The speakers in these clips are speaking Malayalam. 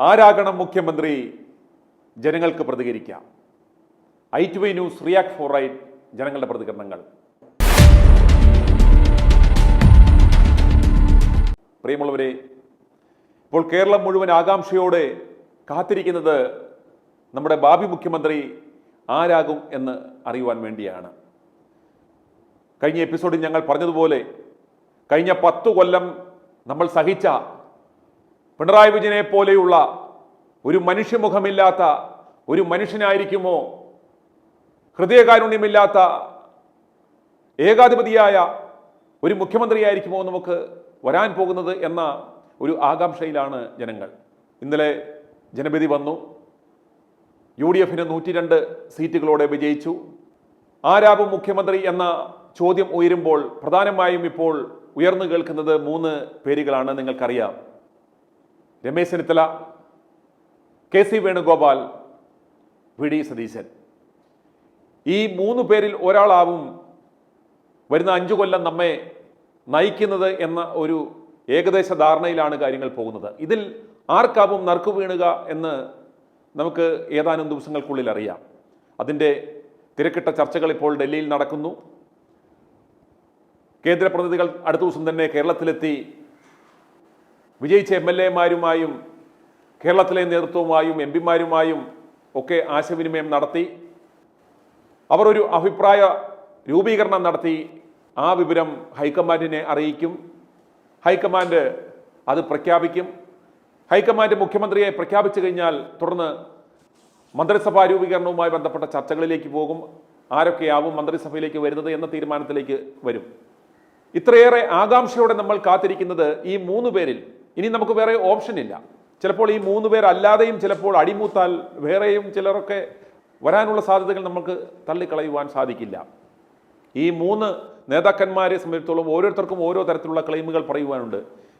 ആരാകണം മുഖ്യമന്ത്രി? ജനങ്ങൾക്ക് പ്രതികരിക്കാം. i2i news react for right ജനങ്ങളുടെ പ്രതികരണങ്ങൾ. പ്രിയമുള്ളവരെ, ഇപ്പോൾ കേരളം മുഴുവൻ ആകാംക്ഷയോടെ കാത്തിരിക്കുന്നത് നമ്മുടെ ഭാവി മുഖ്യമന്ത്രി ആരാകും എന്ന് അറിയുവാൻ വേണ്ടിയാണ്. കഴിഞ്ഞ എപ്പിസോഡിൽ ഞങ്ങൾ പറഞ്ഞതുപോലെ കഴിഞ്ഞ 10 കൊല്ലം നമ്മൾ സഹിച്ച പിണറായി വിജയനെ പോലെയുള്ള ഒരു മനുഷ്യമുഖമില്ലാത്ത ഒരു മനുഷ്യനായിരിക്കുമോ, ഹൃദയകാരുണ്യമില്ലാത്ത ഏകാധിപതിയായ ഒരു മുഖ്യമന്ത്രിയായിരിക്കുമോ നമുക്ക് വരാൻ പോകുന്നത് എന്ന ഒരു ആകാംക്ഷയിലാണ് ജനങ്ങൾ. ഇന്നലെ ജനവിധി വന്നു. UDF 102 സീറ്റുകളോടെ വിജയിച്ചു. ആരാകും മുഖ്യമന്ത്രി എന്ന ചോദ്യം ഉയരുമ്പോൾ പ്രധാനമായും ഇപ്പോൾ ഉയർന്നു കേൾക്കുന്നത് 3 പേരുകളാണ്. നിങ്ങൾക്കറിയാം, രമേശ് ചെന്നിത്തല, KC വേണുഗോപാൽ, VD സതീശൻ. ഈ 3 പേരിൽ ഒരാളാവും വരുന്ന 5 കൊല്ലം നമ്മെ നയിക്കുന്നത് എന്ന ഒരു ഏകദേശ ധാരണയിലാണ് കാര്യങ്ങൾ പോകുന്നത്. ഇതിൽ ആർക്കാവും നറുക്കു വീണുക എന്ന് നമുക്ക് ഏതാനും ദിവസങ്ങൾക്കുള്ളിൽ അറിയാം. അതിൻ്റെ തിരക്കിട്ട ചർച്ചകൾ ഇപ്പോൾ ഡൽഹിയിൽ നടക്കുന്നു. കേന്ദ്ര പ്രതിനിധികൾ അടുത്ത ദിവസം തന്നെ കേരളത്തിലെത്തി വിജയിച്ച MLA മാരുമായും കേരളത്തിലെ നേതൃത്വവുമായും MP മാരുമായും ഒക്കെ ആശയവിനിമയം നടത്തി. അവർ ഒരു അഭിപ്രായ രൂപീകരണം നടത്തി. ആ വിവരം ഹൈക്കമാൻഡിനെ അറിയിക്കും. ഹൈക്കമാൻഡ് അത് പ്രഖ്യാപിക്കും. ഹൈക്കമാൻഡ് മുഖ്യമന്ത്രിയെ പ്രഖ്യാപിച്ചു കഴിഞ്ഞാൽ തുടർന്ന് മന്ത്രിസഭാ രൂപീകരണവുമായി ബന്ധപ്പെട്ട ചർച്ചകളിലേക്ക് പോകും. ആരൊക്കെയാവും മന്ത്രിസഭയിലേക്ക് വരുന്നത് എന്ന തീരുമാനത്തിലേക്ക് വരും. ഇത്രയേറെ ആകാംക്ഷയോടെ നമ്മൾ കാത്തിരിക്കുന്നത് ഈ 3 പേരിൽ. ഇനി നമുക്ക് വേറെ ഓപ്ഷൻ ഇല്ല. ചിലപ്പോൾ ഈ 3 പേർ അല്ലാതെയും ചിലപ്പോൾ അടിമൂത്താൽ വേറെയും ചിലരൊക്കെ വരാനുള്ള സാധ്യതകൾ നമുക്ക് തള്ളിക്കളയുവാൻ സാധിക്കില്ല. ഈ 3 നേതാക്കന്മാരെ സംബന്ധിച്ചിടത്തോളം ഓരോരുത്തർക്കും ഓരോ തരത്തിലുള്ള ക്ലെയിമുകൾ പറയുവാനുണ്ട്.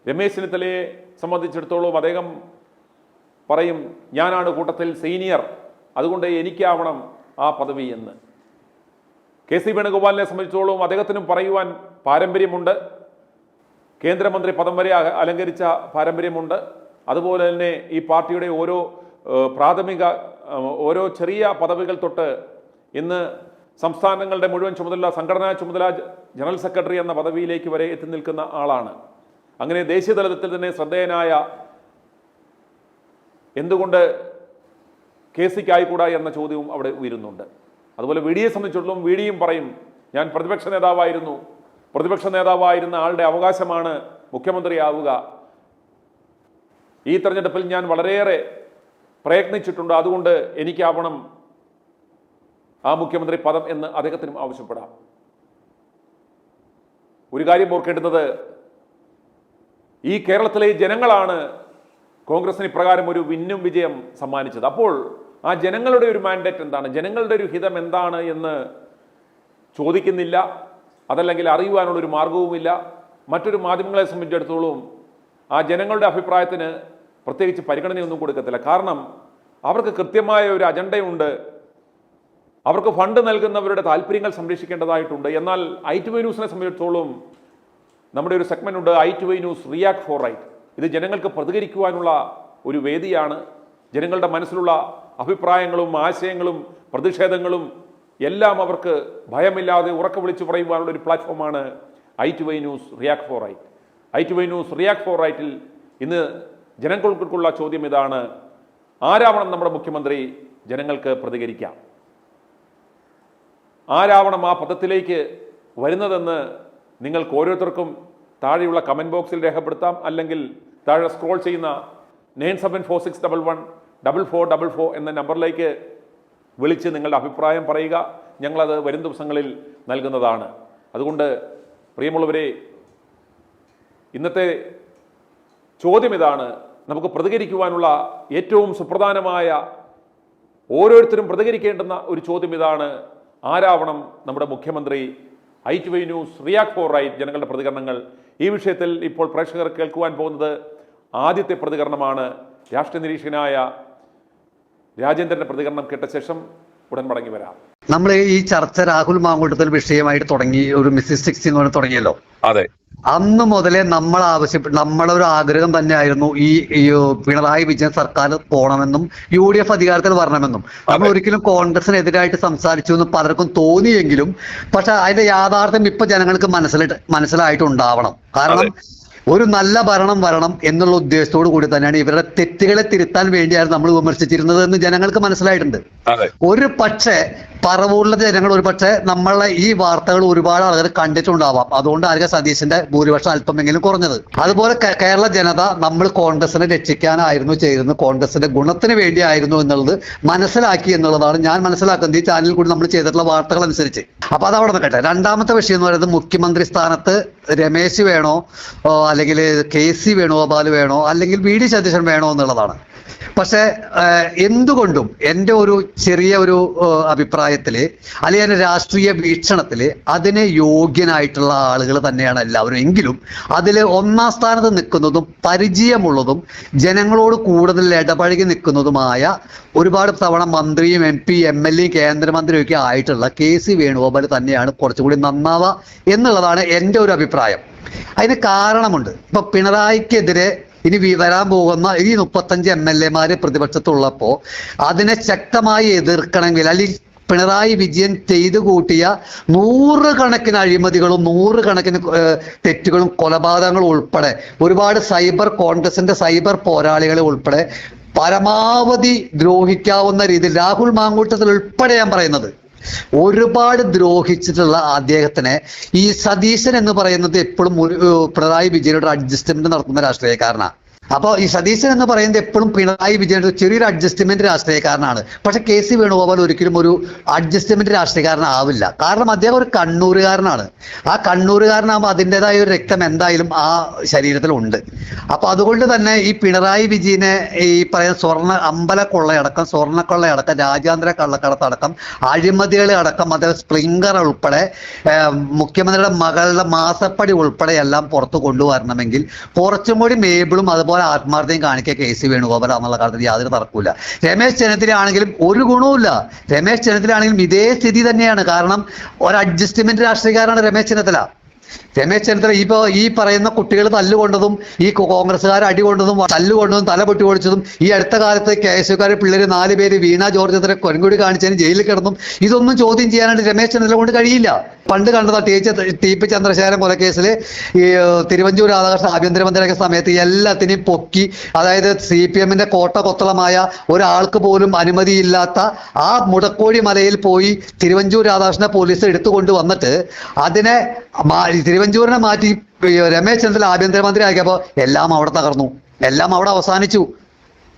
രമേശ് ചെന്നിത്തലയെ സംബന്ധിച്ചിടത്തോളം അദ്ദേഹം പറയും, ഞാനാണ് കൂട്ടത്തിൽ സീനിയർ, അതുകൊണ്ട് എനിക്കാവണം ആ പദവി എന്ന്. KC വേണുഗോപാലിനെ സംബന്ധിച്ചിടത്തോളം അദ്ദേഹത്തിനും പറയുവാൻ പാരമ്പര്യമുണ്ട്. കേന്ദ്രമന്ത്രി പദം വരെ അലങ്കരിച്ച പാരമ്പര്യമുണ്ട്. അതുപോലെ തന്നെ ഈ പാർട്ടിയുടെ ഓരോ ചെറിയ പദവികൾ തൊട്ട് ഇന്ന് സംസ്ഥാനങ്ങളുടെ മുഴുവൻ ചുമതല, സംഘടനാ ചുമതല, ജനറൽ സെക്രട്ടറി എന്ന പദവിയിലേക്ക് വരെ എത്തി നിൽക്കുന്ന ആളാണ്. അങ്ങനെ ദേശീയ തലത്തിൽ തന്നെ ശ്രദ്ധേയനായ, എന്തുകൊണ്ട് KCക്ക് ആയിക്കൂടാ എന്ന ചോദ്യവും അവിടെ ഉയരുന്നുണ്ട്. അതുപോലെ VDയെ സംബന്ധിച്ചിടത്തോളം VDയും പറയും, ഞാൻ പ്രതിപക്ഷ നേതാവായിരുന്ന ആളുടെ അവകാശമാണ് മുഖ്യമന്ത്രിയാവുക. ഈ തെരഞ്ഞെടുപ്പിൽ ഞാൻ വളരെയേറെ പ്രയത്നിച്ചിട്ടുണ്ട്, അതുകൊണ്ട് എനിക്കാവണം ആ മുഖ്യമന്ത്രി പദം എന്ന് അദ്ദേഹത്തിനും ആവശ്യപ്പെടാം. ഒരു കാര്യം ഓർക്കേണ്ടുന്നത്, ഈ കേരളത്തിലെ ജനങ്ങളാണ് കോൺഗ്രസിന് ഇപ്രകാരം ഒരു വിന്നും വിജയം സമ്മാനിച്ചത്. അപ്പോൾ ആ ജനങ്ങളുടെ ഒരു മാൻഡേറ്റ് എന്താണ്, ജനങ്ങളുടെ ഒരു ഹിതം എന്താണ് എന്ന് ചോദിക്കുന്നില്ല. അതല്ലെങ്കിൽ അറിയുവാനുള്ളൊരു മാർഗവുമില്ല. മറ്റൊരു മാധ്യമങ്ങളെ സംബന്ധിച്ചിടത്തോളം ആ ജനങ്ങളുടെ അഭിപ്രായത്തിന് പ്രത്യേകിച്ച് പരിഗണനയൊന്നും കൊടുക്കത്തില്ല. കാരണം അവർക്ക് കൃത്യമായ ഒരു അജണ്ടയുണ്ട്. അവർക്ക് ഫണ്ട് നൽകുന്നവരുടെ താല്പര്യങ്ങൾ സംരക്ഷിക്കേണ്ടതായിട്ടുണ്ട്. എന്നാൽ i2i ന്യൂസിനെ സംബന്ധിച്ചിടത്തോളം നമ്മുടെ ഒരു സെഗ്മെന്റ് ഉണ്ട്, i2i news react for right. ഇത് ജനങ്ങൾക്ക് പ്രതികരിക്കുവാനുള്ള ഒരു വേദിയാണ്. ജനങ്ങളുടെ മനസ്സിലുള്ള അഭിപ്രായങ്ങളും ആശയങ്ങളും പ്രതിഷേധങ്ങളും എല്ലാം അവർക്ക് ഭയമില്ലാതെ ഉറക്കെ വിളിച്ചു പറയുവാനുള്ള ഒരു പ്ലാറ്റ്ഫോമാണ് i2i news react for right. i2i news react for റൈറ്റിൽ ഇന്ന് ജനങ്ങൾക്കുള്ള ചോദ്യം ഇതാണ്, ആരാവണം നമ്മുടെ മുഖ്യമന്ത്രി? ജനങ്ങൾക്ക് പ്രതികരിക്കാം. ആരാവണം ആ പദത്തിലേക്ക് വരുന്നതെന്ന് നിങ്ങൾക്ക് ഓരോരുത്തർക്കും താഴെയുള്ള കമൻറ്റ് ബോക്സിൽ രേഖപ്പെടുത്താം. അല്ലെങ്കിൽ താഴെ സ്ക്രോൾ ചെയ്യുന്ന 9746114444 എന്ന നമ്പറിലേക്ക് വിളിച്ച് നിങ്ങളുടെ അഭിപ്രായം പറയുക. ഞങ്ങളത് വരും ദിവസങ്ങളിൽ നൽകുന്നതാണ്. അതുകൊണ്ട് പ്രിയമുള്ളവരെ, ഇന്നത്തെ ചോദ്യം ഇതാണ്, നമുക്ക് പ്രതികരിക്കുവാനുള്ള ഏറ്റവും സുപ്രധാനമായ, ഓരോരുത്തരും പ്രതികരിക്കേണ്ടുന്ന ഒരു ചോദ്യം ഇതാണ്, ആരാവണം നമ്മുടെ മുഖ്യമന്ത്രി? i2i news react for right ജനങ്ങളുടെ പ്രതികരണങ്ങൾ. ഈ വിഷയത്തിൽ ഇപ്പോൾ പ്രേക്ഷകർ കേൾക്കുവാൻ പോകുന്നത് ആദ്യത്തെ പ്രതികരണമാണ്. രാഷ്ട്രീയ നിരീക്ഷകനായ രാജേന്ദ്രൻ്റെ പ്രതികരണം കേട്ട ശേഷം ഉടൻ മടങ്ങി വരാം. നമ്മൾ ഈ ചർച്ച രാഹുൽ മാങ്കൂട്ടത്തിൽ വിഷയമായിട്ട് തുടങ്ങി, ഒരു മിസ്സിസ് 16 കൊണ്ട് തുടങ്ങിയല്ലോ. അതെ, അന്ന് മുതലേ നമ്മൾ നമ്മളെ ഒരു ആഗ്രഹം തന്നെയായിരുന്നു ഈ പിണറായി വിജയൻ സർക്കാർ പോകണമെന്നും UDF അധികാരത്തിൽ വരണമെന്നും. നമ്മൾ ഒരിക്കലും കോൺഗ്രസിനെതിരായിട്ട് സംസാരിച്ചു എന്ന് പലർക്കും തോന്നിയെങ്കിലും പക്ഷെ അതിന്റെ യാഥാർത്ഥ്യം ഇപ്പൊ ജനങ്ങൾക്ക് മനസ്സിലായിട്ടുണ്ടാവണം. കാരണം ഒരു നല്ല ഭരണം വരണം എന്നുള്ള ഉദ്ദേശത്തോടു കൂടി തന്നെയാണ് ഇവരുടെ തെറ്റുകളെ തിരുത്താൻ വേണ്ടിയാണ് നമ്മൾ വിമർശിച്ചിരുന്നത് എന്ന് ജനങ്ങൾക്ക് മനസ്സിലായിട്ടുണ്ട്. ഒരു പക്ഷേ പറവൂരിലെ ജനങ്ങൾ ഒരു പക്ഷേ നമ്മളെ ഈ വാർത്തകൾ ഒരുപാട് ആളുകൾ കണ്ടിട്ടുണ്ടാവാം. അതുകൊണ്ടായിരിക്കും സതീശന്റെ ഭൂരിപക്ഷം അല്പമെങ്കിലും കുറഞ്ഞത്. അതുപോലെ കേരള ജനത നമ്മൾ കോൺഗ്രസിനെ രക്ഷിക്കാനായിരുന്നു ചെയ്തിരുന്നത്, കോൺഗ്രസിന്റെ ഗുണത്തിന് വേണ്ടിയായിരുന്നു എന്നുള്ളത് മനസ്സിലാക്കി എന്നുള്ളതാണ് ഞാൻ മനസ്സിലാക്കുന്നത് ഈ ചാനലിൽ കൂടി നമ്മൾ ചെയ്തിട്ടുള്ള വാർത്തകൾ അനുസരിച്ച്. അപ്പൊ അതവിടെ നിൽക്കട്ടെ. രണ്ടാമത്തെ വിഷയം എന്ന് പറയുന്നത് മുഖ്യമന്ത്രി സ്ഥാനത്ത് രമേശ് വേണോ അല്ലെങ്കിൽ KC വേണുഗോപാൽ വേണോ അല്ലെങ്കിൽ VD സതീശൻ വേണോ എന്നുള്ളതാണ്. പക്ഷെ എന്തുകൊണ്ടും എൻ്റെ ഒരു ചെറിയ ഒരു അഭിപ്രായത്തില് അല്ലെങ്കിൽ എൻ്റെ രാഷ്ട്രീയ വീക്ഷണത്തില് അതിന് യോഗ്യനായിട്ടുള്ള ആളുകൾ തന്നെയാണ് എല്ലാവരും. എങ്കിലും അതിൽ ഒന്നാം സ്ഥാനത്ത് നിൽക്കുന്നതും പരിചയമുള്ളതും ജനങ്ങളോട് കൂടുതൽ ഇടപഴകി നിൽക്കുന്നതുമായ ഒരുപാട് തവണ മന്ത്രിയും MP MLA കേന്ദ്രമന്ത്രിയും ഒക്കെ ആയിട്ടുള്ള KC വേണുഗോപാൽ തന്നെയാണ് കുറച്ചുകൂടി നന്നാവുക എന്നുള്ളതാണ് എൻ്റെ ഒരു അഭിപ്രായം. അതിന് കാരണമുണ്ട്. ഇപ്പൊ പിണറായിക്കെതിരെ ഇനി വരാൻ പോകുന്ന ഈ 35 MLA പ്രതിപക്ഷത്തുള്ളപ്പോ അതിനെ ശക്തമായി എതിർക്കണമെങ്കിൽ അല്ലെങ്കിൽ പിണറായി വിജയൻ ചെയ്തു കൂട്ടിയ 100 കണക്കിന് അഴിമതികളും 100 കണക്കിന് തെറ്റുകളും കൊലപാതകങ്ങളും ഉൾപ്പെടെ ഒരുപാട് കോൺഗ്രസിന്റെ സൈബർ പോരാളികളെ ഉൾപ്പെടെ പരമാവധി ദ്രോഹിക്കാവുന്ന രീതിയിൽ രാഹുൽ മാങ്കൂട്ടത്തിൽ ഉൾപ്പെടെ ഞാൻ പറയുന്നത് ഒരുപാട് ദ്രോഹിച്ചിട്ടുള്ള അദ്ദേഹത്തിനെ ഈ സതീശൻ എന്ന് പറയുന്നത് എപ്പോഴും പിണറായി വിജയനോട് അഡ്ജസ്റ്റ്മെന്റ് നടത്തുന്ന രാഷ്ട്രീയക്കാരനാണ്. അപ്പോൾ ഈ സതീശൻ എന്ന് പറയുന്നത് എപ്പോഴും പിണറായി വിജയന്റെ ചെറിയൊരു അഡ്ജസ്റ്റ്മെന്റ് രാഷ്ട്രീയക്കാരനാണ്. പക്ഷെ KC വേണുഗോപാൽ ഒരിക്കലും ഒരു അഡ്ജസ്റ്റ്മെന്റ് രാഷ്ട്രീയക്കാരനാവില്ല. കാരണം അദ്ദേഹം ഒരു കണ്ണൂരുകാരനാണ്. ആ കണ്ണൂരുകാരനാകുമ്പോൾ അതിൻ്റെതായ ഒരു രക്തം എന്തായാലും ആ ശരീരത്തിലുണ്ട്. അപ്പൊ അതുകൊണ്ട് തന്നെ ഈ പിണറായി വിജയനെ ഈ പറയുന്ന അമ്പലക്കൊള്ളയടക്കം, സ്വർണ്ണക്കൊള്ളയടക്കം, രാജ്യാന്തര കള്ളക്കടത്തടക്കം, അഴിമതികളെ അടക്കം, അദ്ദേഹം സ്പ്രിംഗർ ഉൾപ്പെടെ മുഖ്യമന്ത്രിയുടെ മകളുടെ മാസപ്പടി ഉൾപ്പെടെ എല്ലാം പുറത്തു കൊണ്ടുവരണമെങ്കിൽ കുറച്ചും കൂടി മേബിളും അതുപോലെ ആത്മാർത്ഥയും കാണിക്കുക KC വേണുഗോപാൽ എന്നുള്ള കാര്യത്തിൽ യാതൊരു തർക്കമില്ല. രമേശ് ചെന്നിത്തല ആണെങ്കിലും ഒരു ഗുണവുമില്ല. രമേശ് ചെന്നിത്തല ആണെങ്കിലും ഇതേ സ്ഥിതി തന്നെയാണ്. കാരണം ഒരു അഡ്ജസ്റ്റ്മെന്റ് രാഷ്ട്രീയക്കാരാണ് രമേശ് ചെന്നിത്തല. ഇപ്പോ ഈ പറയുന്ന കുട്ടികൾ തല്ലുകൊണ്ടതും ഈ കോൺഗ്രസ്സുകാർ അടികൊണ്ടതും തല്ലുകൊണ്ടതും തല പൊട്ടി ഓടിച്ചതും ഈ അടുത്ത കാലത്ത് KSUക്കാരെ പിള്ളേർ 4 പേര് വീണ ജോർജ് കൊൻകുടി കാണിച്ചതിന് ജയിലിൽ കിടന്നും ഇതൊന്നും ചോദ്യം ചെയ്യാനായിട്ട് രമേശ് ചെന്നിത്തല കൊണ്ട് കഴിയില്ല. പണ്ട് കണ്ടതാ TP ചന്ദ്രശേഖരൻ കൊലക്കേസിൽ ഈ തിരുവഞ്ചൂർ രാധാകൃഷ്ണൻ ആഭ്യന്തരമന്ത്രിയൊക്കെ സമയത്ത് എല്ലാത്തിനെയും പൊക്കി, അതായത് CPMന്റെ കോട്ട കൊത്തളമായ ഒരാൾക്ക് പോലും അനുമതിയില്ലാത്ത ആ മുടക്കോഴി മലയിൽ പോയി തിരുവഞ്ചൂർ രാധാകൃഷ്ണനെ പോലീസ് എടുത്തുകൊണ്ട് വന്നിട്ട് അതിനെ തിരുവഞ്ചൂരിനെ മാറ്റി രമേശ് ചെന്നിത്തല ആഭ്യന്തരമന്ത്രി ആക്കിയപ്പോ എല്ലാം അവിടെ തകർന്നു, എല്ലാം അവിടെ അവസാനിച്ചു.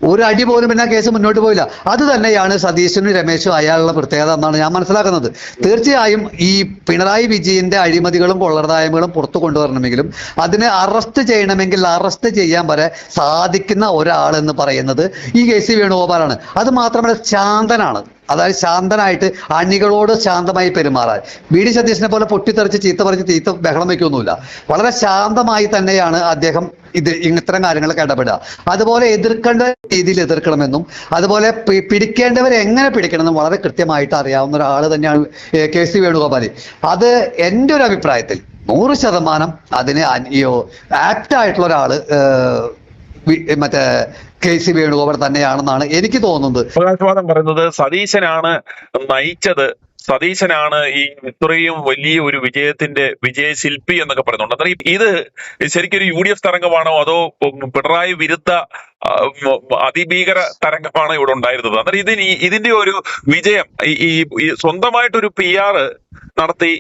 ഒരു അടി പോലും പിന്നെ കേസ് മുന്നോട്ട് പോയില്ല. അത് തന്നെയാണ് സതീശനും രമേശും അയാളുടെ പ്രത്യേകത എന്നാണ് ഞാൻ മനസ്സിലാക്കുന്നത്. തീർച്ചയായും ഈ പിണറായി വിജയന്റെ അഴിമതികളും കൊള്ളർദായ്മകളും പുറത്തു കൊണ്ടുവരണമെങ്കിലും അതിനെ അറസ്റ്റ് ചെയ്യണമെങ്കിൽ അറസ്റ്റ് ചെയ്യാൻ വരെ സാധിക്കുന്ന ഒരാളെന്ന് പറയുന്നത് ഈ KC വേണുഗോപാലാണ്. അത് മാത്രമല്ല ശാന്തനാണ്. അതായത് ശാന്തനായിട്ട് അണികളോട് ശാന്തമായി പെരുമാറാൻ. VD സതീശനെ പോലെ പൊട്ടിത്തെറിച്ച് ചീത്ത ബഹളം വയ്ക്കൊന്നുമില്ല. വളരെ ശാന്തമായി തന്നെയാണ് അദ്ദേഹം ഇത്തരം കാര്യങ്ങളൊക്കെ ഇടപെടുക. അതുപോലെ എതിർക്കേണ്ട രീതിയിൽ എതിർക്കണമെന്നും അതുപോലെ പിടിക്കേണ്ടവരെ എങ്ങനെ പിടിക്കണമെന്നും വളരെ കൃത്യമായിട്ട് അറിയാവുന്ന ഒരാൾ തന്നെയാണ് KC വേണുഗോപാൽ. അത് എൻ്റെ ഒരു അഭിപ്രായത്തിൽ 100% അതിന് ആപ്റ്റായിട്ടുള്ള ഒരാള് മറ്റേ KC വേണുഗോപാൽ തന്നെയാണെന്നാണ് എനിക്ക് തോന്നുന്നത്. അവകാശവാദം പറയുന്നത് സതീശനാണ് നയിച്ചത്, സതീശനാണ് ഈ ഇത്രയും വലിയ ഒരു വിജയശില്പി എന്നൊക്കെ പറയുന്നുണ്ട്. അത്രയും ഇത് ശരിക്കൊരു UDF തരംഗമാണോ അതോ പിണറായി വിരുദ്ധ അതിഭീകര തരംഗമാണോ ഇവിടെ ഉണ്ടായിരുന്നത്? അന്നേരം ഇതിന്റെ ഒരു വിജയം ഈ സ്വന്തമായിട്ടൊരു PR നടത്തി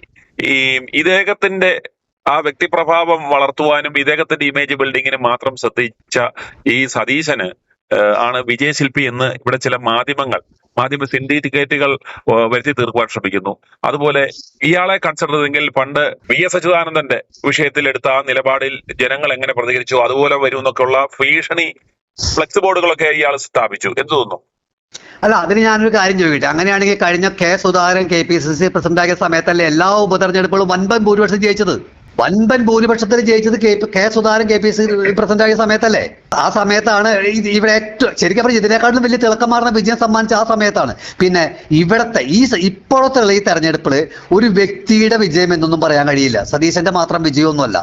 ഈ ഇദ്ദേഹത്തിന്റെ ആ വ്യക്തിപ്രഭാവം വളർത്തുവാനും ഇദ്ദേഹത്തിന്റെ ഇമേജ് ബിൽഡിങ്ങിന് മാത്രം ശ്രദ്ധിച്ച ഈ സതീശന് ആണ് വിജയശില്പി എന്ന് ഇവിടെ ചില മാധ്യമ സിൻഡിക്കേറ്റുകൾ വരുത്തി തീർക്കുവാൻ ശ്രമിക്കുന്നു. അതുപോലെ ഇയാളെ കൺസിഡർ ചെയ്തെങ്കിൽ പണ്ട് VS അച്യുതാനന്ദന്റെ വിഷയത്തിൽ എടുത്ത ആ നിലപാടിൽ ജനങ്ങൾ എങ്ങനെ പ്രതികരിച്ചു അതുപോലെ വരും എന്നൊക്കെയുള്ള ഭീഷണി ഫ്ലെക്സ് ബോർഡുകളൊക്കെ ഇയാൾ സ്ഥാപിച്ചു. എന്ത് തോന്നുന്നു? അല്ല, അതിന് ഞാനൊരു കാര്യം ചോദിക്കട്ടെ. അങ്ങനെയാണെങ്കിൽ കഴിഞ്ഞ K. സുധാകരൻ KPCC പ്രസിഡന്റ് ആക്കിയ സമയത്തല്ലേ എല്ലാ ഉപതെരഞ്ഞെടുപ്പുകളും വൻപൻ ഭൂരിപക്ഷം ജയിച്ചത്? വൻപൻ ഭൂരിപക്ഷത്തിൽ ജയിച്ചത് കെ സുധാകരൻ KPC പ്രസിഡന്റ് ആയ സമയത്തല്ലേ? ആ സമയത്താണ് ഇവിടെ ഏറ്റവും ശരിക്കും പറഞ്ഞാൽ ഇതിനേക്കാളും വലിയ തിളക്കമാർന്ന വിജയം സമ്മാനിച്ച ആ സമയത്താണ്. പിന്നെ ഇവിടത്തെ ഇപ്പോഴത്തെ ഈ തെരഞ്ഞെടുപ്പിൽ ഒരു വ്യക്തിയുടെ വിജയം എന്നൊന്നും പറയാൻ കഴിയില്ല. സതീശന്റെ മാത്രം വിജയമൊന്നുമല്ല.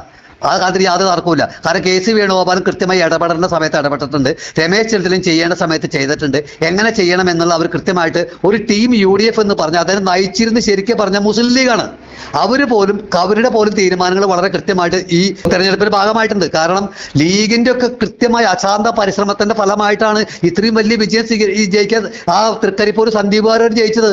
അതിന് യാതൊരു തർക്കമില്ല. കാരണം KC വേണുഗോപാലും കൃത്യമായി ഇടപെടേണ്ട സമയത്ത് ഇടപെട്ടിട്ടുണ്ട്. രമേശ് ചെന്നിത്തലയും ചെയ്യേണ്ട സമയത്ത് ചെയ്തിട്ടുണ്ട്. എങ്ങനെ ചെയ്യണം എന്നുള്ള അവർ കൃത്യമായിട്ട് ഒരു ടീം UDF എന്ന് പറഞ്ഞാൽ അതിനെ നയിച്ചിരുന്ന് ശരിക്കും പറഞ്ഞ മുസ്ലിം ലീഗാണ്. അവരുടെ പോലും തീരുമാനങ്ങൾ വളരെ കൃത്യമായിട്ട് ഈ തെരഞ്ഞെടുപ്പിന്റെ ഭാഗമായിട്ടുണ്ട്. കാരണം ലീഗിന്റെ ഒക്കെ കൃത്യമായ അശാന്ത പരിശ്രമത്തിന്റെ ഫലമായിട്ടാണ് ഇത്രയും വലിയ വിജയം ജയിക്കാൻ ആ തൃക്കരിപ്പൂർ സന്ദീപ് വാര്യർ ജയിച്ചത്.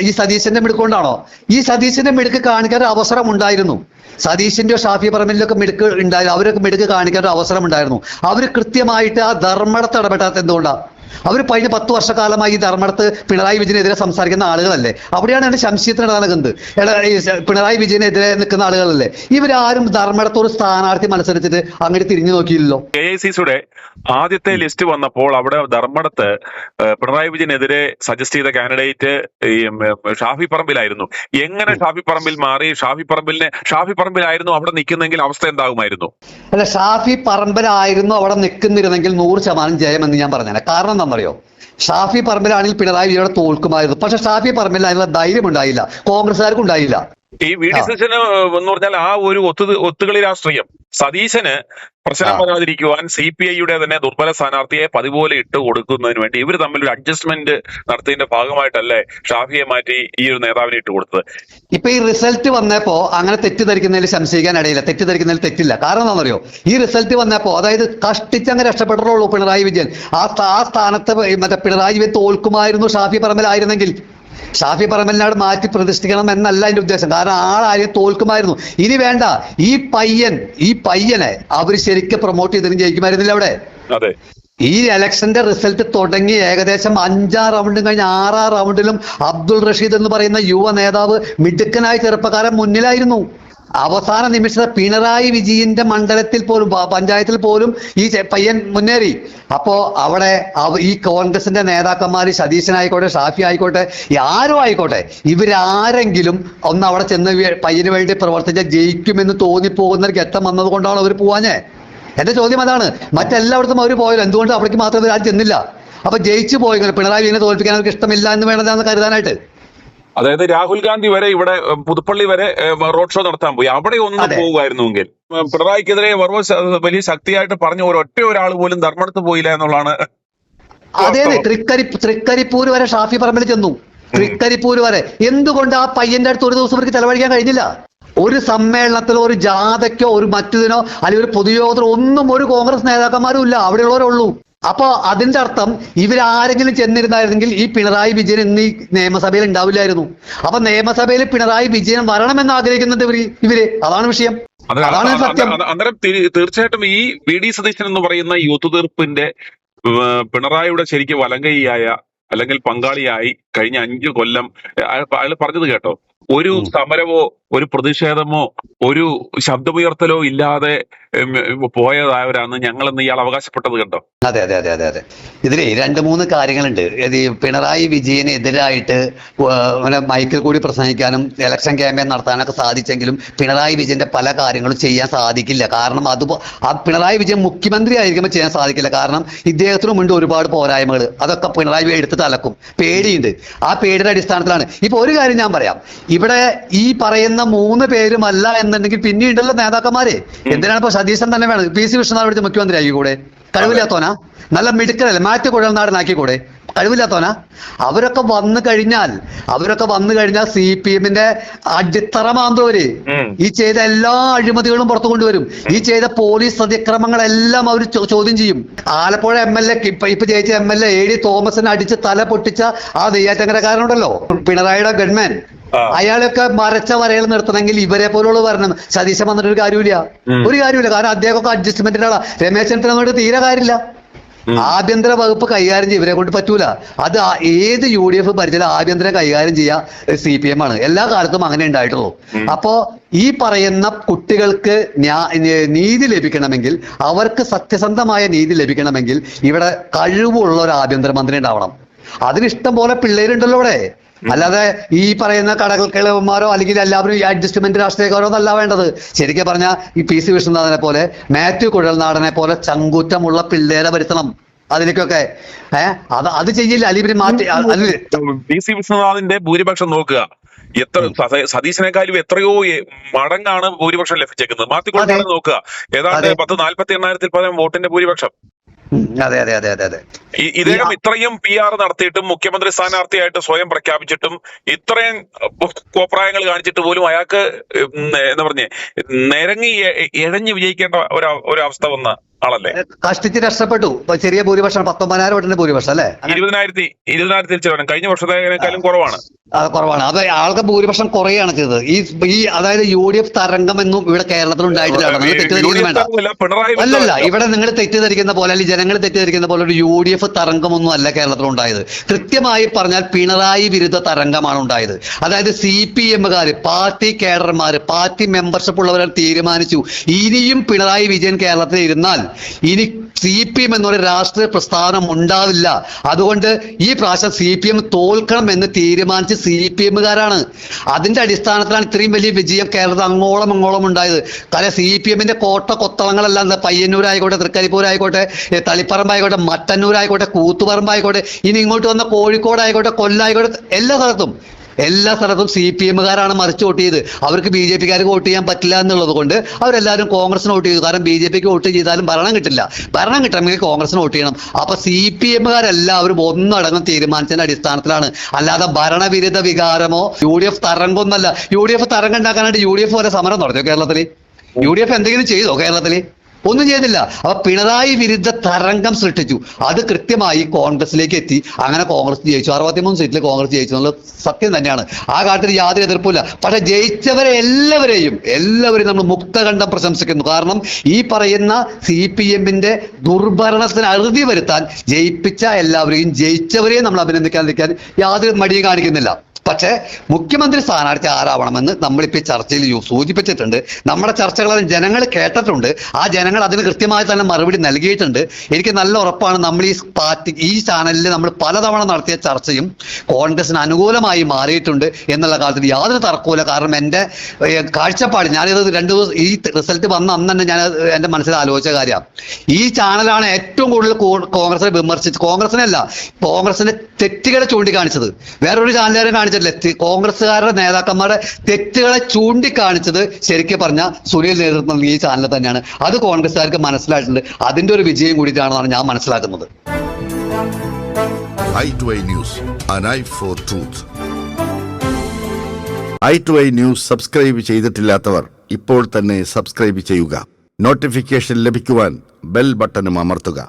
ഈ സതീശന്റെ മിടുക്കൊണ്ടാണോ? ഈ സതീശന്റെ മിടുക്ക് കാണിക്കാൻ ഒരു അവസരം ഉണ്ടായിരുന്നു. സതീശന്റെയോ ഷാഫി പറമ്പിലൊക്കെ മിടുക്ക് ഉണ്ടായിരുന്നു. അവരൊക്കെ മിടുക്ക് കാണിക്കാൻ ഒരു അവസരം ഉണ്ടായിരുന്നു. അവർ കൃത്യമായിട്ട് ആ ധർമ്മടത്ത് ഇടപെടാത്ത എന്തുകൊണ്ടാണ്? അവർ കഴിഞ്ഞ 10 വർഷക്കാലമായി ഈ ധർമ്മടത്ത് പിണറായി വിജയനെതിരെ സംസാരിക്കുന്ന ആളുകളല്ലേ? അവിടെയാണ് എന്റെ സംശയത്തിന് നടക്കുന്നത്. പിണറായി വിജയനെതിരെ നിൽക്കുന്ന ആളുകളല്ലേ? ഇവരാരും ധർമ്മടത്ത് ഒരു സ്ഥാനാർത്ഥി മത്സരിച്ചിട്ട് അങ്ങോട്ട് തിരിഞ്ഞു നോക്കിയില്ലല്ലോ. AICCയുടെ ആദ്യത്തെ ലിസ്റ്റ് വന്നപ്പോൾ അവിടെ ധർമ്മടത്ത് പിണറായി വിജയനെതിരെ സജസ്റ്റ് ചെയ്ത കാൻഡിഡേറ്റ് ഷാഫി പറമ്പിലായിരുന്നു. എങ്ങനെ ഷാഫി പറമ്പിൽ മാറി? ഷാഫി പറമ്പിലായിരുന്നു അവിടെ നിൽക്കുന്നെങ്കിൽ അവസ്ഥ എന്താകുമായിരുന്നു? അല്ല, ഷാഫി പറമ്പിലായിരുന്നു അവിടെ നിൽക്കുന്നിരുന്നെങ്കിൽ 100% ജയമെന്ന് ഞാൻ പറഞ്ഞേനെ. കാരണം എന്താണെന്നറിയോ? ഷാഫി പറമ്പിലാണെങ്കിൽ പിണറായി വിജയോടെ തോൽക്കുമായിരുന്നു. പക്ഷെ ഷാഫി പറമ്പിൽ അതിനുള്ള ധൈര്യം ഉണ്ടായില്ല, കോൺഗ്രസ്സുകാർക്കും ഉണ്ടായില്ല. ഈ VD സതീശന് എന്ന് പറഞ്ഞാൽ ആ ഒരു ഒത്തുകളി രാഷ്ട്രീയം സതീശന് പ്രശ്നം വരാതിരിക്കുവാൻ CPIയുടെ തന്നെ ദുർബല സ്ഥാനാർത്ഥിയെ പതിപോലെ ഇട്ട് കൊടുക്കുന്നതിന് വേണ്ടി ഇവർ തമ്മിൽ ഒരു അഡ്ജസ്റ്റ്മെന്റ് നടത്തിയതിന്റെ ഭാഗമായിട്ടല്ലേ ഷാഫിയെ മാറ്റി ഈ ഒരു നേതാവിനെ ഇട്ട് കൊടുത്തത്? ഇപ്പൊ ഈ റിസൾട്ട് വന്നപ്പോ അങ്ങനെ തെറ്റിദ്ധരിക്കുന്നതിൽ സംശയിക്കാൻ ഇടയില്ല. തെറ്റിദ്ധരിക്കുന്നതിൽ തെറ്റില്ല. കാരണം എന്താണെന്നറിയോ? ഈ റിസൾട്ട് വന്നപ്പോ അതായത് കഷ്ടിച്ചങ്ങ് രക്ഷപ്പെട്ടുള്ളൂ പിണറായി വിജയൻ. ആ സ്ഥാനത്ത് മറ്റേ പിണറായി വിജയൻ തോൽക്കുമായിരുന്നു ഷാഫി പറമ്പിലായിരുന്നെങ്കിൽ. ഷാഫി പറമ്പിലിനോട് മാറ്റി പ്രതിഷ്ഠിക്കണം എന്നല്ല അതിന്റെ ഉദ്ദേശം. കാരണം ആളാരും തോൽക്കുമായിരുന്നു. ഇനി വേണ്ട, ഈ പയ്യനെ അവർ ശരിക്കും പ്രൊമോട്ട് ചെയ്തിട്ട് ജയിക്കുമായിരുന്നില്ല അവിടെ. ഈ ഇലക്ഷന്റെ റിസൾട്ട് തുടങ്ങി ഏകദേശം 5-6 റൗണ്ടും കഴിഞ്ഞ് 6-6 റൗണ്ടിലും അബ്ദുൾ റഷീദ് എന്ന് പറയുന്ന യുവ നേതാവ് മിടുക്കനായ ചെറുപ്പക്കാരൻ മുന്നിലായിരുന്നു. അവസാന നിമിഷത്തെ പിണറായി വിജയന്റെ മണ്ഡലത്തിൽ പോലും പഞ്ചായത്തിൽ പോലും ഈ പയ്യൻ മുന്നേറി. അപ്പോ അവിടെ ഈ കോൺഗ്രസിന്റെ നേതാക്കന്മാർ സതീശനായിക്കോട്ടെ ഷാഫി ആയിക്കോട്ടെ ആരും ആയിക്കോട്ടെ ഇവരാരെങ്കിലും ഒന്ന് അവിടെ ചെന്ന് പയ്യന് വേണ്ടി പ്രവർത്തിച്ചാൽ ജയിക്കുമെന്ന് തോന്നിപ്പോകുന്ന ഒരു ഘട്ടം വന്നത് കൊണ്ടാണ് അവർ പോവാഞ്ഞേ. എന്റെ ചോദ്യം അതാണ്. മറ്റെല്ലായിടത്തും അവർ പോയല്ലോ, എന്തുകൊണ്ട് അവിടേക്ക് മാത്രം ആരും ചെന്നില്ല? അപ്പൊ ജയിച്ചു പോയി പിണറായി വിജയനെ തോൽപ്പിക്കാൻ അവർക്ക് ഇഷ്ടമില്ല എന്ന് വേണ്ടതെന്ന് കരുതാനായിട്ട്. അതായത് രാഹുൽ ഗാന്ധി വരെ ഇവിടെ പുതുപ്പള്ളി വരെ റോഡ് ഷോ നടത്താൻ പോയി. അവിടെ ഒന്ന് പോകുമായിരുന്നുവെങ്കിൽ പിണറായിക്കെതിരെ വലിയ ശക്തിയായിട്ട് പറഞ്ഞ ഒരാൾ പോലും ധർമ്മടത്ത് പോയില്ല എന്നുള്ളതാണ്. അതെ, തൃക്കരിപ്പൂര് വരെ ഷാഫി പറമ്പിൽ ചെന്നു. തൃക്കരിപ്പൂര് വരെ. എന്തുകൊണ്ട് ആ പയ്യന്റെ അടുത്ത് ഒരു ദിവസം അവർക്ക് ചെലവഴിക്കാൻ കഴിഞ്ഞില്ല? ഒരു സമ്മേളനത്തിലോ ഒരു ജാഥയ്ക്കോ ഒരു മറ്റതിനോ അല്ലെങ്കിൽ ഒരു പൊതുയോഗത്തിനോ ഒന്നും ഒരു കോൺഗ്രസ് നേതാക്കന്മാരും ഇല്ല, അവിടെയുള്ളവരുള്ളൂ. അപ്പൊ അതിന്റെ അർത്ഥം ഇവരാരെങ്കിലും ചെന്നിരുന്നായിരുന്നെങ്കിൽ ഈ പിണറായി വിജയൻ ഇന്ന് ഈ നിയമസഭയിൽ ഉണ്ടാവില്ലായിരുന്നു. അപ്പൊ നിയമസഭയിൽ പിണറായി വിജയൻ വരണമെന്ന് ആഗ്രഹിക്കുന്നുണ്ട് ഇവര്. അതാണ് വിഷയം, അതാണ് സത്യം. അന്നേരം തീർച്ചയായിട്ടും ഈ VD സതീശൻ എന്ന് പറയുന്ന ഈ ഒത്തുതീർപ്പിന്റെ പിണറായിയുടെ ശരിക്കും വലങ്കൈയായ അല്ലെങ്കിൽ പങ്കാളിയായി കഴിഞ്ഞ 5 കൊല്ലം അയാൾ പറഞ്ഞത് കേട്ടോ, ഒരു സമരമോ ഒരു പ്രതിഷേധമോ ഒരു ശബ്ദമുയർത്തലോ ഇല്ലാതെ പോയതായവരാണ് ഞങ്ങളെന്ന് ഇയാൾ അവകാശപ്പെട്ടത് കണ്ടോ? അതെ അതെ അതെ അതെ അതെ. ഇതിൽ 2-3 കാര്യങ്ങളുണ്ട്. പിണറായി വിജയനെതിരായിട്ട് മൈക്കിൽ കൂടി പ്രസംഗിക്കാനും ഇലക്ഷൻ ക്യാമ്പയിൻ നടത്താനൊക്കെ സാധിച്ചെങ്കിലും പിണറായി വിജയന്റെ പല കാര്യങ്ങളും ചെയ്യാൻ സാധിക്കില്ല. കാരണം പിണറായി വിജയൻ മുഖ്യമന്ത്രി ആയിരിക്കുമ്പോൾ ചെയ്യാൻ സാധിക്കില്ല. കാരണം ഇദ്ദേഹത്തിനും ഉണ്ട് ഒരുപാട് പോരായ്മകൾ. അതൊക്കെ പിണറായി എടുത്ത് തലക്കും. പേടിയുണ്ട്. ആ പേടിയുടെ അടിസ്ഥാനത്തിലാണ്. ഇപ്പൊ ഒരു കാര്യം ഞാൻ പറയാം. ഇവിടെ ഈ പറയുന്ന 3 പേരുമല്ല എന്നുണ്ടെങ്കിൽ പിന്നീടുള്ള നേതാക്കന്മാരെ എന്തിനാണ് ഇപ്പൊ സതീശൻ തന്നെ വേണം? PC വിശ്വനാഥ് വിളിച്ച് മുഖ്യമന്ത്രി ആക്കിക്കൂടെ? കഴിവില്ലാത്തോനാ? നല്ല മിടുക്കലല്ലേ? മാറ്റി കുഴൽനാടനാക്കിക്കൂടെ? കഴിവില്ലാത്തോനാ? അവരൊക്കെ വന്നു കഴിഞ്ഞാൽ CPM-ന്റെ അടിത്തറ മാന്തോര് ഈ ചെയ്ത എല്ലാ അഴിമതികളും പുറത്തു കൊണ്ടുവരും. ഈ ചെയ്ത പോലീസ് അതിക്രമങ്ങളെല്ലാം അവർ ചോദ്യം ചെയ്യും. ആലപ്പുഴ MLA ഇപ്പൊ ജയിച്ച MLA AD തോമസിനെ അടിച്ച് തല പൊട്ടിച്ച ആ നെയ്യാറ്റങ്കരക്കാരനുണ്ടല്ലോ, പിണറായിയുടെ ഗൺമാൻ, അയാളൊക്കെ മരച്ച വരയിൽ നിർത്തണമെങ്കിൽ ഇവരെ പോലുള്ള വരണം. സതീശൻ വന്നിട്ട് ഒരു കാര്യമില്ല. കാരണം അദ്ദേഹമൊക്കെ അഡ്ജസ്റ്റ്മെന്റിന്റെ ആളാ. രമേശ് ചെന്നിത്തല തീരെ കാര്യമില്ല. ആഭ്യന്തര വകുപ്പ് കൈകാര്യം ചെയ്യും, ഇവരെ കൊണ്ട് പറ്റൂല. അത് ഏത് UDF ഭരിച്ചാലും ആഭ്യന്തരം കൈകാര്യം ചെയ്യാ CPM ആണ്. എല്ലാ കാലത്തും അങ്ങനെ ഉണ്ടായിട്ടുള്ളൂ. അപ്പോ ഈ പറയുന്ന കുട്ടികൾക്ക് നീതി ലഭിക്കണമെങ്കിൽ, അവർക്ക് സത്യസന്ധമായ നീതി ലഭിക്കണമെങ്കിൽ ഇവിടെ കഴിവുള്ള ഒരു ആഭ്യന്തരമന്ത്രി ഉണ്ടാവണം. അതിനിഷ്ടം പോലെ പിള്ളേരുണ്ടല്ലോ ഇവിടെ. അല്ലാതെ ഈ പറയുന്ന കടകൾക്കിളവന്മാരോ അല്ലെങ്കിൽ എല്ലാവരും ഈ അഡ്ജസ്റ്റ്മെന്റ് രാഷ്ട്രീയക്കാരോ എന്നല്ല വേണ്ടത്. ശരിക്കും പറഞ്ഞാൽ ഈ പി സി വിഷ്ണുനാഥനെ പോലെ മാത്യു കുഴൽനാടനെ പോലെ ചങ്കൂറ്റമുള്ള പിള്ളേരെ വരുത്തണം അതിലേക്കൊക്കെ. അത് ചെയ്യില്ല. അല്ലെങ്കിൽ മാറ്റി പി സി വിഷ്ണുനാഥിന്റെ ഭൂരിപക്ഷം നോക്കുക, സതീശനെക്കാളും എത്രയോ മടങ്ങാണ് ഭൂരിപക്ഷം ലഭിച്ചേക്കുന്നത്. മാത്യു കുഴൽനാടൻ നോക്കുക, ഏതാണ്ട് 48,000-ൽ പരം വോട്ടിന്റെ ഭൂരിപക്ഷം. അതെ അതെ അതെ അതെ അതെ. ഇദ്ദേഹം ഇത്രയും PR നടത്തിയിട്ടും മുഖ്യമന്ത്രി സ്ഥാനാർത്ഥിയായിട്ട് സ്വയം പ്രഖ്യാപിച്ചിട്ടും ഇത്രയും കോപ്രായങ്ങൾ കാണിച്ചിട്ട് പോലും അയാൾക്ക് എന്താ പറഞ്ഞേ നിരങ്ങി ഇഴഞ്ഞു വിജയിക്കേണ്ട ഒരവസ്ഥ വന്ന ആളല്ലേ. കഷ്ടിച്ച് രക്ഷപ്പെട്ടു. ചെറിയ ഭൂരിപക്ഷം 19,000 വോട്ടിന്റെ ഭൂരിപക്ഷം അല്ലേ. 20,000 ചിലവരും കഴിഞ്ഞ വർഷത്തേക്കാളും കുറവാണ്. കുറവാണ്. അത് ആൾക്ക് ഭൂരിപക്ഷം കുറയാണ് ചെയ്തത്. ഈ അതായത് UDF തരംഗം എന്നും ഇവിടെ കേരളത്തിൽ ഉണ്ടായിട്ടില്ല. അല്ലല്ല, ഇവിടെ നിങ്ങൾ തെറ്റിദ്ധരിക്കുന്ന പോലെ അല്ലെങ്കിൽ ജനങ്ങൾ തെറ്റിദ്ധരിക്കുന്ന പോലെ ഒരു UDF തരംഗമൊന്നും അല്ല കേരളത്തിൽ ഉണ്ടായത്. കൃത്യമായി പറഞ്ഞാൽ പിണറായി വിരുദ്ധ തരംഗമാണ് ഉണ്ടായത്. അതായത് CPM-കാര്, പാർട്ടി കേഡർമാര്, പാർട്ടി മെമ്പർഷിപ്പ് ഉള്ളവരെ തീരുമാനിച്ചു ഇനിയും പിണറായി വിജയൻ കേരളത്തിൽ ഇരുന്നാൽ ഇനി CPM എന്നൊരു രാഷ്ട്രീയ പ്രസ്ഥാനം ഉണ്ടാവില്ല. അതുകൊണ്ട് ഈ പ്രാവശ്യം CPM തോൽക്കണം എന്ന് തീരുമാനിച്ച് CPM-കാരാണ്. അതിന്റെ അടിസ്ഥാനത്തിലാണ് ഇത്രയും വലിയ വിജയം കേരളത്തിൽ അങ്ങോളം ഉണ്ടായത്. കാരണം CPM-ന്റെ കോട്ട കൊത്തളങ്ങളെല്ലാം പയ്യന്നൂരായിക്കോട്ടെ, തൃക്കരിപ്പൂരായിക്കോട്ടെ, തളിപ്പറമ്പായിക്കോട്ടെ, മട്ടന്നൂരായിക്കോട്ടെ, കൂത്തുപറമ്പായിക്കോട്ടെ, ഇനി ഇങ്ങോട്ട് വന്ന കോഴിക്കോടായിക്കോട്ടെ, കൊല്ലായിക്കോട്ടെ, എല്ലാ സ്ഥലത്തും CPM-കാരാണ് മറിച്ച് വോട്ട് ചെയ്ത്. അവർക്ക് BJP-കാർക്ക് വോട്ട് ചെയ്യാൻ പറ്റില്ല എന്നുള്ളത് കൊണ്ട് അവരെല്ലാവരും കോൺഗ്രസിന് വോട്ട് ചെയ്തു. കാരണം BJP-ക്ക് വോട്ട് ചെയ്താലും ഭരണം കിട്ടില്ല. ഭരണം കിട്ടണമെങ്കിൽ കോൺഗ്രസിന് വോട്ട് ചെയ്യണം. അപ്പൊ CPM-കാരെല്ലാവരും ഒന്നടങ്കം തീരുമാനിച്ചതിന്റെ അടിസ്ഥാനത്തിലാണ്. അല്ലാതെ ഭരണവിരുദ്ധ വികാരമോ UDF തരംഗമൊന്നല്ല. UDF തരംഗം ഉണ്ടാക്കാനായിട്ട് UDF വരെ സമരം നടത്തിയോ കേരളത്തിൽ? UDF എന്തെങ്കിലും ചെയ്തോ കേരളത്തിൽ? ഒന്നും ചെയ്തില്ല. അപ്പൊ പിണറായി വിരുദ്ധ തരംഗം സൃഷ്ടിച്ചു. അത് കൃത്യമായി കോൺഗ്രസിലേക്ക് എത്തി. അങ്ങനെ കോൺഗ്രസ് ജയിച്ചു. 63 സീറ്റിൽ കോൺഗ്രസ് ജയിച്ചു എന്നുള്ളത് സത്യം തന്നെയാണ്. ആ കാര്യത്തിൽ യാതൊരു എതിർപ്പില്ല. പക്ഷെ ജയിച്ചവരെ എല്ലാവരെയും നമ്മൾ മുക്തകണ്ഠം പ്രശംസിക്കുന്നു. കാരണം ഈ പറയുന്ന CPM-ന്റെ ദുർഭരണത്തിന് അറുതി വരുത്താൻ ജയിപ്പിച്ച എല്ലാവരെയും ജയിച്ചവരെയും നമ്മൾ അഭിനന്ദിക്കാതിരിക്കാൻ യാതൊരു മടിയും കാണിക്കുന്നില്ല. പക്ഷേ മുഖ്യമന്ത്രി സ്ഥാനാർത്ഥി ആരാവണമെന്ന് നമ്മളിപ്പോൾ ചർച്ചയിൽ സൂചിപ്പിച്ചിട്ടുണ്ട്. നമ്മുടെ ചർച്ചകളെല്ലാം ജനങ്ങൾ കേട്ടിട്ടുണ്ട്. ആ ജനങ്ങൾ അതിന് കൃത്യമായി തന്നെ മറുപടി നൽകിയിട്ടുണ്ട്. എനിക്ക് നല്ല ഉറപ്പാണ് നമ്മൾ ഈ ചാനലിൽ നമ്മൾ പലതവണ നടത്തിയ ചർച്ചയും കോൺഗ്രസിന് അനുകൂലമായി മാറിയിട്ടുണ്ട് എന്നുള്ള കാര്യത്തിൽ യാതൊരു തർക്കവുമില്ല. കാരണം എൻ്റെ കാഴ്ചപ്പാട്, ഞാനിത് 2 ദിവസം ഈ റിസൾട്ട് വന്ന അന്ന് തന്നെ ഞാൻ എൻ്റെ മനസ്സിൽ ആലോചിച്ച കാര്യമാണ്. ഈ ചാനലാണ് ഏറ്റവും കൂടുതൽ കോൺഗ്രസിനെ വിമർശിച്ചത്. കോൺഗ്രസിനല്ല, കോൺഗ്രസിന്റെ തെറ്റുകളെ ചൂണ്ടിക്കാണിച്ചത്. വേറൊരു ചാനലുകാരും കാണിച്ചിട്ടില്ല. കോൺഗ്രസ്സുകാരുടെ നേതാക്കന്മാരുടെ തെറ്റുകളെ ചൂണ്ടിക്കാണിച്ചത് ശരിക്കും പറഞ്ഞ സുനിൽ നേതൃത്വം ഈ ചാനൽ തന്നെയാണ്. അത് കോൺഗ്രസ്സുകാർക്ക് മനസ്സിലായിട്ടുണ്ട്. അതിന്റെ ഒരു വിജയം കൂടിയിട്ടാണെന്നാണ് ഞാൻ മനസ്സിലാക്കുന്നത്. i2i News, an eye for truth. i2i News subscribe ചെയ്തിട്ടില്ലാത്തവർ ഇപ്പോൾ തന്നെ സബ്സ്ക്രൈബ് ചെയ്യുക. നോട്ടിഫിക്കേഷൻ ലഭിക്കുവാൻ ബെൽ ബട്ടണും അമർത്തുക.